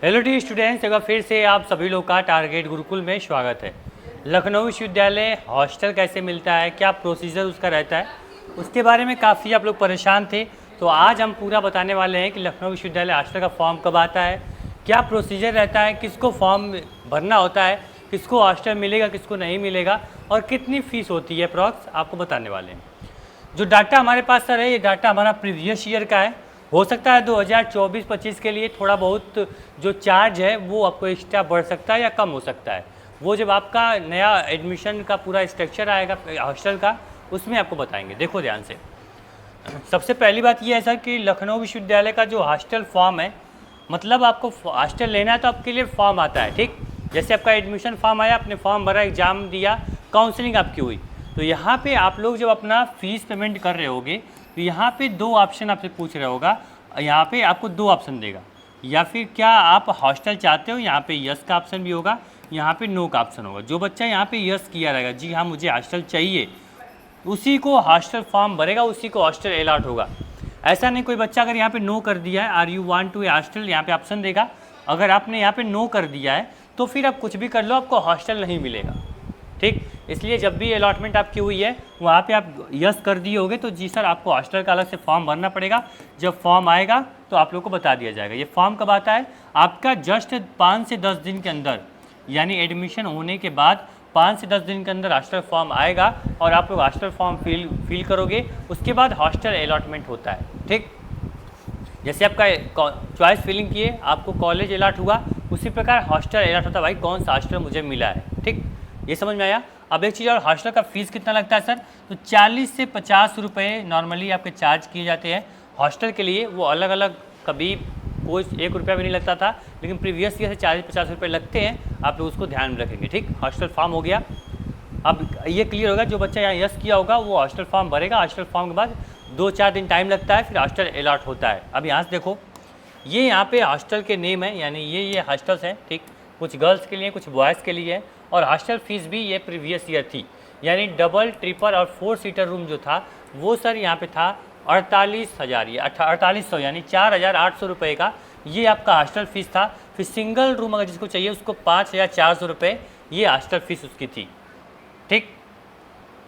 Hello D students, एक बार फिर से आप सभी लोग का टारगेट गुरुकुल में स्वागत है। लखनऊ विश्वविद्यालय हॉस्टल कैसे मिलता है, क्या प्रोसीजर उसका रहता है, उसके बारे में काफ़ी आप लोग परेशान थे। तो आज हम पूरा बताने वाले हैं कि लखनऊ विश्वविद्यालय हॉस्टल का फॉर्म कब आता है, क्या प्रोसीजर रहता है, किसको फॉर्म भरना होता है, किसको हॉस्टल मिलेगा किसको नहीं मिलेगा, और कितनी फ़ीस होती है अप्रॉक्स आपको बताने वाले हैं। जो डाटा हमारे पास सर है, ये डाटा हमारा प्रीवियस ईयर का है। हो सकता है 2024-25 के लिए थोड़ा बहुत जो चार्ज है वो आपको एक्स्ट्रा बढ़ सकता है या कम हो सकता है। वो जब आपका नया एडमिशन का पूरा स्ट्रक्चर आएगा हॉस्टल का, उसमें आपको बताएंगे। देखो ध्यान से, सबसे पहली बात ये है सर कि लखनऊ विश्वविद्यालय का जो हॉस्टल फॉर्म है, मतलब आपको हॉस्टल लेना है तो आपके लिए फॉर्म आता है। ठीक, जैसे आपका एडमिशन फॉर्म आया, आपने फॉर्म भरा, एग्ज़ाम दिया, काउंसलिंग आपकी हुई, तो यहाँ पे आप लोग जब अपना फ़ीस पेमेंट कर रहे होगे तो यहाँ पे दो ऑप्शन आपसे पूछ रहा होगा। यहाँ पे आपको दो ऑप्शन देगा, या फिर क्या आप हॉस्टल चाहते हो, यहाँ पे यस का ऑप्शन भी होगा, यहाँ पे नो का ऑप्शन होगा। जो बच्चा यहाँ पे यस किया रहेगा, जी हाँ मुझे हॉस्टल चाहिए, उसी को हॉस्टल फॉर्म भरेगा, उसी को हॉस्टल अलॉट होगा। ऐसा नहीं कोई बच्चा अगर यहाँ पे नो कर दिया है, are you want to hostel, यहाँ पे ऑप्शन देगा। अगर आपने यहाँ पे नो कर दिया है तो फिर आप कुछ भी कर लो, आपको हॉस्टल नहीं मिलेगा। ठीक, इसलिए जब भी अलॉटमेंट आपकी हुई है वहाँ पे आप यस कर दिए होगे तो जी सर आपको हॉस्टल का अलग से फॉर्म भरना पड़ेगा। जब फॉर्म आएगा तो आप लोग को बता दिया जाएगा। ये फॉर्म कब आता है, आपका जस्ट 5 से 10 दिन के अंदर, यानी एडमिशन होने के बाद 5 से 10 दिन के अंदर हॉस्टल फॉर्म आएगा और आप लोग हॉस्टल फॉर्म फिल करोगे। उसके बाद हॉस्टल अलॉटमेंट होता है। ठीक, जैसे आपका चॉइस फिलिंग किए, आपको कॉलेज अलॉट हुआ, उसी प्रकार हॉस्टल अलॉट होता है। भाई कौन सा हॉस्टल मुझे मिला है। ठीक, ये समझ में आया। अब एक चीज़ और, हॉस्टल का फ़ीस कितना लगता है सर, तो 40 से 50 रुपये नॉर्मली आपके चार्ज किए जाते हैं हॉस्टल के लिए। वो अलग अलग, कभी कोई 1 रुपया भी नहीं लगता था, लेकिन प्रीवियस ईयर से 40-50 रुपये लगते हैं। आप लोग उसको ध्यान में रखेंगे। ठीक, हॉस्टल फॉर्म हो गया। अब ये क्लियर होगा, जो बच्चा यहाँ यस किया होगा वो हॉस्टल फॉर्म भरेगा। हॉस्टल फॉर्म के बाद 2-4 दिन टाइम लगता है, फिर हॉस्टल अलॉट होता है। अब यहाँ से देखो, ये यहाँ पे हॉस्टल के नेम है, यानी ये हॉस्टल्स हैं। ठीक, कुछ गर्ल्स के लिए, कुछ बॉयज़ के लिए है। और हॉस्टल फीस भी ये प्रीवियस ईयर थी, यानी डबल, ट्रिपल और 4 सीटर रूम जो था वो सर यहाँ पे था 48,000, ये 4800 यानी 4,800 रुपये का ये आपका हॉस्टल फीस था। फिर सिंगल रूम अगर जिसको चाहिए उसको 5,400 रुपये ये हॉस्टल फीस उसकी थी। ठीक,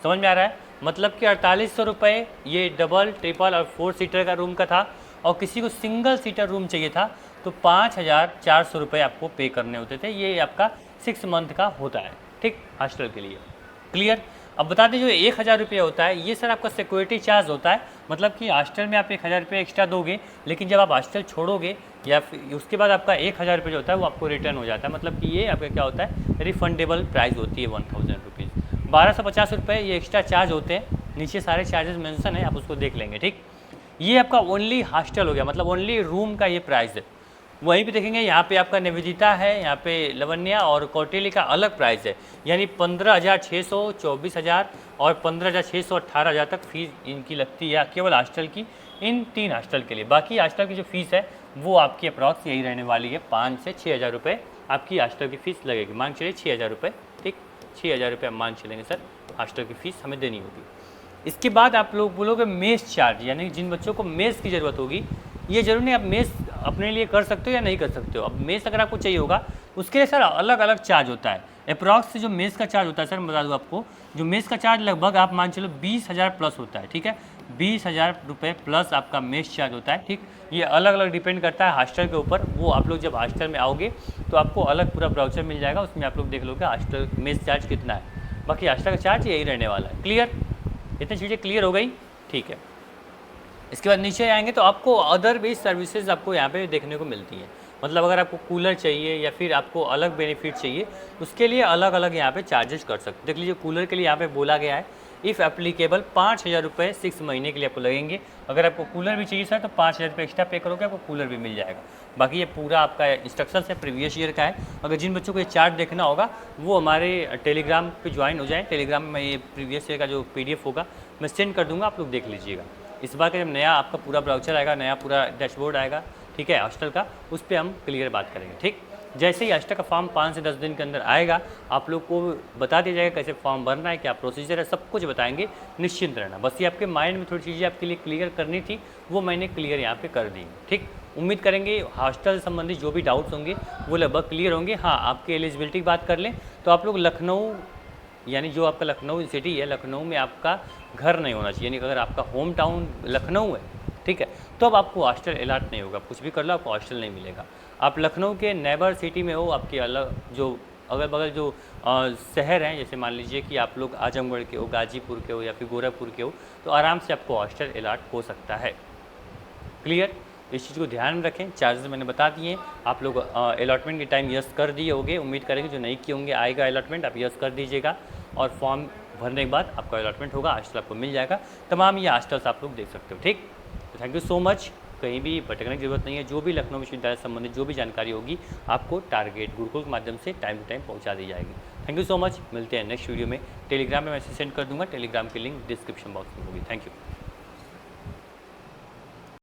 समझ में आ रहा है, मतलब कि 4800 रुपये ये डबल, ट्रिपल और 4 सीटर का रूम का था। और किसी को सिंगल सीटर रूम चाहिए था तो 5,400 रुपये आपको पे करने होते थे। ये आपका 6 मंथ का होता है। ठीक, हॉस्टल के लिए क्लियर। अब बता दें, जो 1,000 रुपये होता है ये सर आपका सिक्योरिटी चार्ज होता है। मतलब कि हॉस्टल में आप 1,000 रुपये एक्स्ट्रा दोगे, लेकिन जब आप हॉस्टल छोड़ोगे या फिर उसके बाद आपका 1,000 रुपये जो होता है वो आपको रिटर्न हो जाता है। मतलब कि ये आपका क्या होता है, रिफंडेबल प्राइस होती है 1000 रुपीज़। 1250 रुपये ये एक्स्ट्रा चार्ज होते हैं। नीचे सारे चार्जेस मेंशन है, आप उसको देख लेंगे। ठीक, ये आपका ओनली हॉस्टल हो गया, मतलब ओनली रूम का ये प्राइस है। वहीं पे देखेंगे यहाँ पे आपका निवेदिता है, यहाँ पे लवन्या और कौटिल्य का अलग प्राइस है, यानी 15,600, 24,000 और 15,600, 18,000 तक फीस इनकी लगती है केवल हॉस्टल की, इन 3 हॉस्टल के लिए। बाकी हॉस्टल की जो फीस है वो आपकी अप्रॉक्स यही रहने वाली है, 5 से 6,000 रुपये आपकी हॉस्टल की फ़ीस लगेगी। मान चलिए 6,000 रुपये। ठीक, 6,000 रुपये हम मान चलेंगे सर हॉस्टल की फ़ीस हमें देनी होगी। इसके बाद आप लोग बोलोगे मेस चार्ज, यानी जिन बच्चों को मेस की ज़रूरत होगी, ये जरूरी नहीं आप मेस अपने लिए कर सकते हो या नहीं कर सकते हो। अब मेस अगर आपको चाहिए होगा उसके लिए सर अलग अलग चार्ज होता है। अप्रॉक्स जो मेस का चार्ज होता है सर, मैं बता दूँ आपको, जो मेस का चार्ज लगभग आप मान चलो 20,000 प्लस होता है। ठीक है, 20,000 रुपये प्लस आपका मेस चार्ज होता है। ठीक, ये अलग अलग डिपेंड करता है हॉस्टल के ऊपर। वो आप लोग जब हॉस्टल में आओगे तो आपको अलग पूरा ब्राउचर मिल जाएगा, उसमें आप लोग देख लोगे हॉस्टल मेस चार्ज कितना है। बाकी हॉस्टल का चार्ज यही रहने वाला है। क्लियर, इतनी चीज़ें क्लियर हो गई। ठीक है, इसके बाद नीचे आएंगे तो आपको अदर बेस्ड सर्विसेज आपको यहाँ पे देखने को मिलती है। मतलब अगर आपको कूलर चाहिए या फिर आपको अलग बेनिफिट चाहिए, उसके लिए अलग अलग यहाँ पे चार्जेस कर सकते। देख लीजिए, कूलर के लिए यहाँ पे बोला गया है इफ़ एप्लीकेबल 5,000 रुपये 6 महीने के लिए आपको लगेंगे। अगर आपको कूलर भी चाहिए सर तो 5,000 रुपये एक्स्ट्रा पे करोगे, आपको कूलर भी मिल जाएगा। बाकी ये पूरा आपका इंस्ट्रक्शन है प्रीवियस ईयर का है। अगर जिन बच्चों को ये चार्ट देखना होगा वो हमारे टेलीग्राम पे ज्वाइन हो जाए। टेलीग्राम में ये प्रीवियस ईयर का जो PDF होगा मैं सेंड कर दूँगा, आप लोग देख लीजिएगा। इस बार का जब नया आपका पूरा ब्राउचर आएगा, नया पूरा डैशबोर्ड आएगा, ठीक है, हॉस्टल का, उस पर हम क्लियर बात करेंगे। ठीक, जैसे ही हॉस्टल का फॉर्म 5 से 10 दिन के अंदर आएगा, आप लोग को बता दिया जाएगा कैसे फॉर्म भरना है, क्या प्रोसीजर है, सब कुछ बताएंगे। निश्चिंत रहना, बस ये आपके माइंड में थोड़ी चीज़ें आपके लिए क्लियर करनी थी, वो मैंने क्लियर यहाँ पे कर दी। ठीक। उम्मीद करेंगे हॉस्टल संबंधित जो भी डाउट्स होंगे वो लगभग क्लियर होंगे। हाँ, आपकी एलिजिबिलिटी की बात कर लें तो आप लोग लखनऊ, यानी जो आपका लखनऊ सिटी है, लखनऊ में आपका घर नहीं होना चाहिए। यानी अगर आपका होम टाउन लखनऊ है, ठीक है, तो अब आपको हॉस्टल अलाट नहीं होगा। कुछ भी कर लो, आपको हॉस्टल नहीं मिलेगा। आप लखनऊ के नेबर सिटी में हो, आपके अलग जो अगल बगल जो शहर हैं, जैसे मान लीजिए कि आप लोग आजमगढ़ के हो, गाजीपुर के हो या फिर गोरखपुर के हो, तो आराम से आपको हॉस्टल अलाट हो सकता है। क्लियर? इस चीज़ को ध्यान में रखें। चार्जेस मैंने बता दिए। आप लोग अलॉटमेंट के टाइम यस कर दिए होंगे। उम्मीद करेंगे जो नहीं किए होंगे आएगा अलॉटमेंट, आप यस कर दीजिएगा और फॉर्म भरने के बाद आपका अलॉटमेंट होगा, हॉस्टल आपको मिल जाएगा। तमाम ये हॉस्टल्स आप लोग देख सकते हो। ठीक, तो थैंक यू सो मच। कहीं भी भटकने की जरूरत नहीं है। जो भी लखनऊ विश्वविद्यालय संबंधित जो भी जानकारी होगी आपको टारगेट गुरुकुल के माध्यम से टाइम टू टाइम पहुंचा दी जाएगी। Thank you so much. मिलते हैं नेक्स्ट वीडियो में। टेलीग्राम में मैसेज सेंड कर दूंगा, टेलीग्राम की लिंक डिस्क्रिप्शन बॉक्स में होगी। Thank you.